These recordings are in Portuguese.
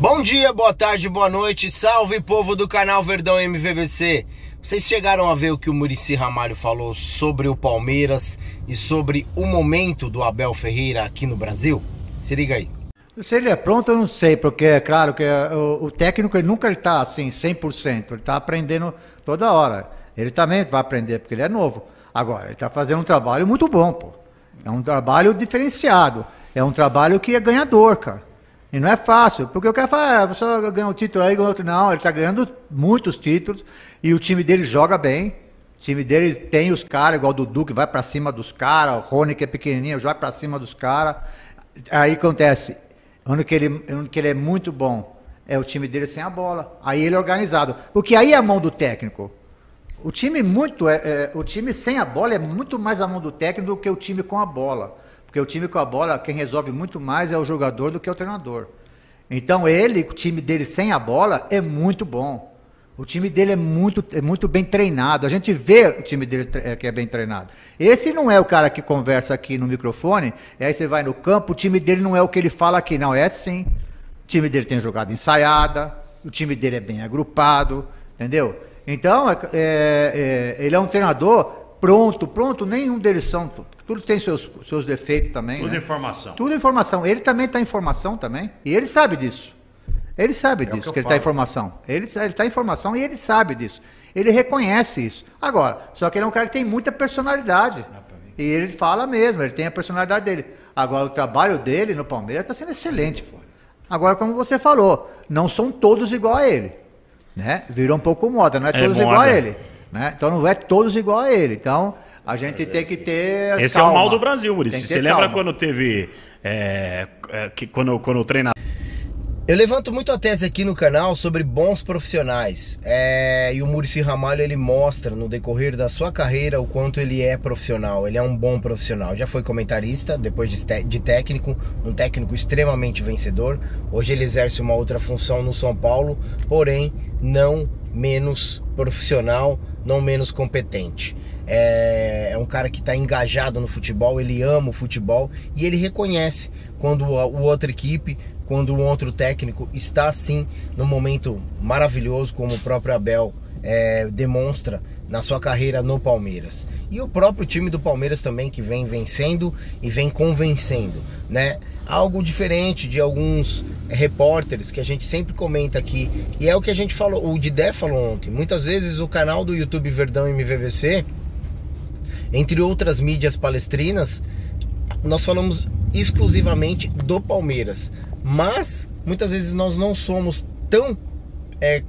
Bom dia, boa tarde, boa noite, salve povo do canal Verdão MVVC. Vocês chegaram a ver o que o Muricy Ramalho falou sobre o Palmeiras e sobre o momento do Abel Ferreira aqui no Brasil? Se liga aí. Se ele é pronto, eu não sei, porque é claro que o técnico ele nunca está assim 100%, ele está aprendendo toda hora. Ele também vai aprender, porque ele é novo. Agora, ele está fazendo um trabalho muito bom, pô. É um trabalho diferenciado, é um trabalho que é ganhador, cara. E não é fácil, porque o cara fala, você ganha um título aí, ganha outro. Não, ele está ganhando muitos títulos e o time dele joga bem. O time dele tem os caras, igual o Dudu, que vai para cima dos caras, o Rony, que é pequenininho, joga para cima dos caras. Aí acontece, ano que ele é muito bom, é o time dele sem a bola. Aí ele é organizado, porque aí é a mão do técnico. O time sem a bola é muito mais a mão do técnico do que o time com a bola. Porque o time com a bola, quem resolve muito mais é o jogador do que o treinador. Então o time dele sem a bola é muito bom. O time dele é muito bem treinado. A gente vê o time dele que é bem treinado. Esse não é o cara que conversa aqui no microfone, e aí você vai no campo, o time dele não é o que ele fala aqui. Não, é sim. O time dele tem jogada ensaiada, o time dele é bem agrupado, entendeu? Então, ele é um treinador pronto, nenhum deles são. Tudo tem seus defeitos também. Tudo né? informação. Tudo informação. Ele também está em formação também. E ele sabe disso. Ele sabe disso, que ele está em formação. Ele está em formação e ele sabe disso. Ele reconhece isso. Agora, só que ele é um cara que tem muita personalidade. E ele fala mesmo, ele tem a personalidade dele. Agora, o trabalho dele no Palmeiras está sendo excelente. Agora, como você falou, não são todos igual a ele. Né? Virou um pouco moda, não é todos igual a ele. Né? Então não é todos igual a ele. Então a gente tem que ter Esse calma. é o mal do Brasil, Muricy. Você lembra quando teve quando o treinador... Eu levanto muito a tese aqui no canal sobre bons profissionais. E o Muricy Ramalho, ele mostra no decorrer da sua carreira o quanto ele é profissional. Ele é um bom profissional. Já foi comentarista, depois de técnico, um técnico extremamente vencedor. Hoje ele exerce uma outra função no São Paulo, porém não menos profissional, não menos competente. É um cara que está engajado no futebol, ele ama o futebol e ele reconhece quando o outra equipe, quando um outro técnico está assim num momento maravilhoso, como o próprio Abel demonstra na sua carreira no Palmeiras. E o próprio time do Palmeiras também, que vem vencendo e vem convencendo, né? Algo diferente de alguns repórteres que a gente sempre comenta aqui, e é o que a gente falou, o Didé falou ontem. Muitas vezes o canal do YouTube Verdão MVVC, entre outras mídias palestrinas, nós falamos exclusivamente do Palmeiras, mas muitas vezes nós não somos tão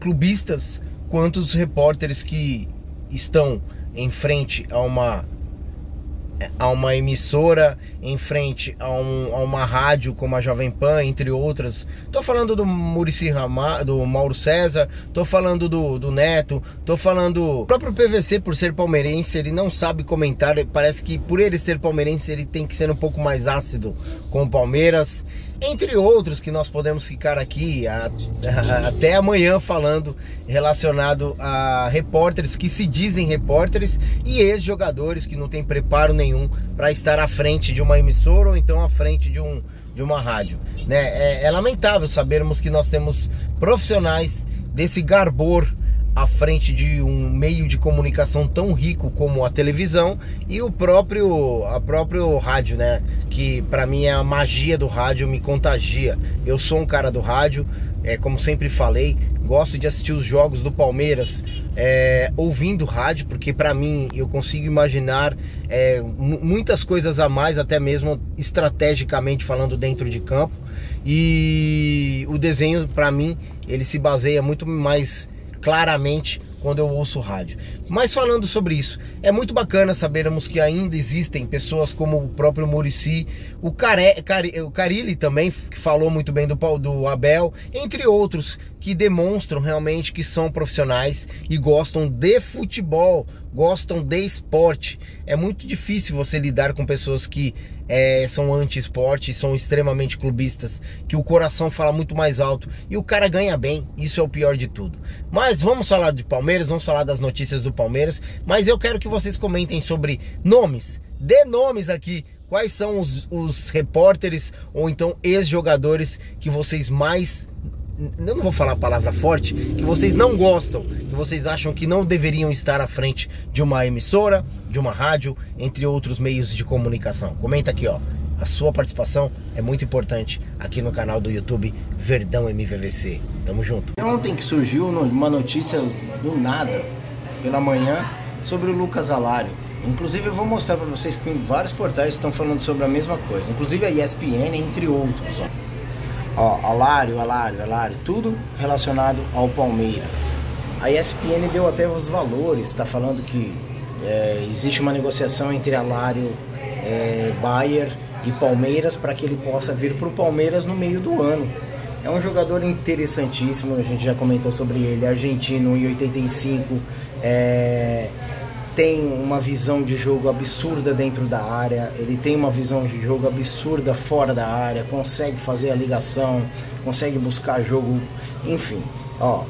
clubistas quanto os repórteres que estão em frente a uma emissora, em frente a uma rádio como a Jovem Pan, entre outras. Tô falando do Muricy Ramalho, do Mauro César, tô falando do Neto, tô falando do próprio PVC. Por ser palmeirense, ele não sabe comentar, parece que por ele ser palmeirense ele tem que ser um pouco mais ácido com o Palmeiras, entre outros que nós podemos ficar aqui até amanhã falando, relacionado a repórteres que se dizem repórteres e ex-jogadores que não têm preparo nenhum para estar à frente de uma emissora ou então à frente de uma rádio, né? É lamentável sabermos que nós temos profissionais desse garbor à frente de um meio de comunicação tão rico como a televisão e a próprio rádio, né? Que para mim é a magia do rádio, me contagia. Eu sou um cara do rádio, como sempre falei, gosto de assistir os jogos do Palmeiras ouvindo rádio, porque para mim eu consigo imaginar muitas coisas a mais, até mesmo estrategicamente falando dentro de campo, e o desenho para mim ele se baseia muito mais claramente quando eu ouço rádio. Mas falando sobre isso, é muito bacana sabermos que ainda existem pessoas como o próprio Muricy, o Carille também, que falou muito bem do Abel, entre outros, que demonstram realmente que são profissionais e gostam de futebol, gostam de esporte. É muito difícil você lidar com pessoas que são anti-esporte, são extremamente clubistas, que o coração fala muito mais alto e o cara ganha bem. Isso é o pior de tudo. Mas vamos falar de Palmeiras, vamos falar das notícias do Palmeiras, mas eu quero que vocês comentem sobre nomes, dê nomes aqui. Quais são os repórteres ou então ex-jogadores que vocês mais eu não vou falar a palavra forte, que vocês não gostam, que vocês acham que não deveriam estar à frente de uma emissora, de uma rádio, entre outros meios de comunicação. Comenta aqui, ó. A sua participação é muito importante aqui no canal do YouTube Verdão MVVC. Tamo junto. Ontem que surgiu uma notícia do nada, pela manhã, sobre o Lucas Alário. Inclusive eu vou mostrar para vocês que vários portais estão falando sobre a mesma coisa. Inclusive a ESPN, entre outros. Ó, Alário, tudo relacionado ao Palmeiras. A ESPN deu até os valores, está falando que existe uma negociação entre Alário, Bayer e Palmeiras para que ele possa vir para o Palmeiras no meio do ano. É um jogador interessantíssimo, a gente já comentou sobre ele, argentino, 1,85, tem uma visão de jogo absurda dentro da área, ele tem uma visão de jogo absurda fora da área, consegue fazer a ligação, consegue buscar jogo, enfim. Ó,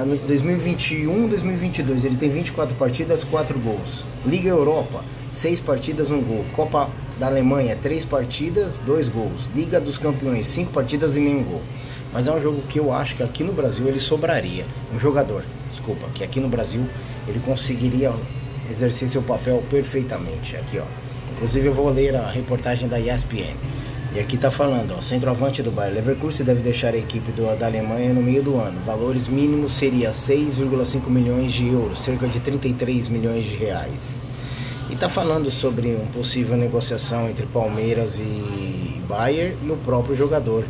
no 2021, 2022 ele tem 24 partidas, 4 gols. Liga Europa, 6 partidas, 1 gol. Copa da Alemanha, 3 partidas, 2 gols. Liga dos Campeões, 5 partidas e nenhum gol. Mas é um jogo que eu acho que aqui no Brasil ele sobraria. Um jogador, desculpa, que aqui no Brasil ele conseguiria exercer seu papel perfeitamente. Aqui, ó. Inclusive eu vou ler a reportagem da ESPN. E aqui tá falando, ó, centroavante do Bayer Leverkusen deve deixar a equipe da Alemanha no meio do ano. Valores mínimos seria 6,5 milhões de euros, cerca de 33 milhões de reais. E tá falando sobre uma possível negociação entre Palmeiras e Bayer e o próprio jogador,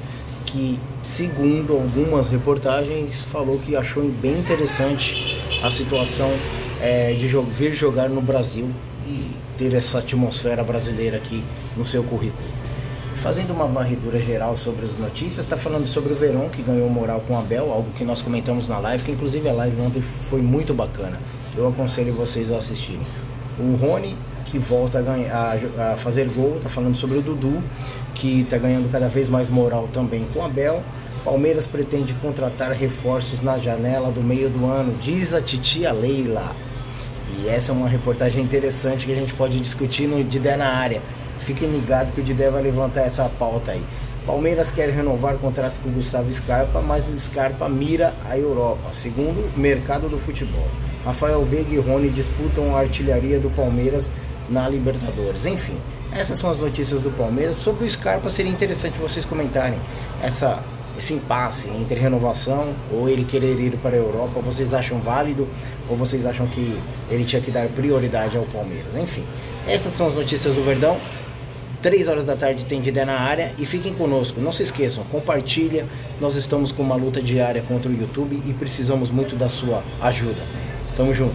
que segundo algumas reportagens falou que achou bem interessante a situação de vir jogar no Brasil e ter essa atmosfera brasileira aqui no seu currículo. Fazendo uma varredura geral sobre as notícias, está falando sobre o Verón, que ganhou moral com o Abel, algo que nós comentamos na live, que inclusive a live ontem foi muito bacana. Eu aconselho vocês a assistirem. O Rony, que volta a fazer gol, está falando sobre o Dudu, que está ganhando cada vez mais moral também com o Abel. Palmeiras pretende contratar reforços na janela do meio do ano, diz a titia Leila. E essa é uma reportagem interessante que a gente pode discutir no Didé na área. Fiquem ligados que o Didé vai levantar essa pauta aí. Palmeiras quer renovar o contrato com o Gustavo Scarpa, mas Scarpa mira a Europa, segundo o mercado do futebol. Rafael Veiga e Rony disputam a artilharia do Palmeiras na Libertadores. Enfim, essas são as notícias do Palmeiras. Sobre o Scarpa, seria interessante vocês comentarem esse impasse entre renovação ou ele querer ir para a Europa. Vocês acham válido ou vocês acham que ele tinha que dar prioridade ao Palmeiras? Enfim, essas são as notícias do Verdão. 3 horas da tarde tem Didé na área e fiquem conosco, não se esqueçam, compartilha, nós estamos com uma luta diária contra o YouTube e precisamos muito da sua ajuda. Tamo junto.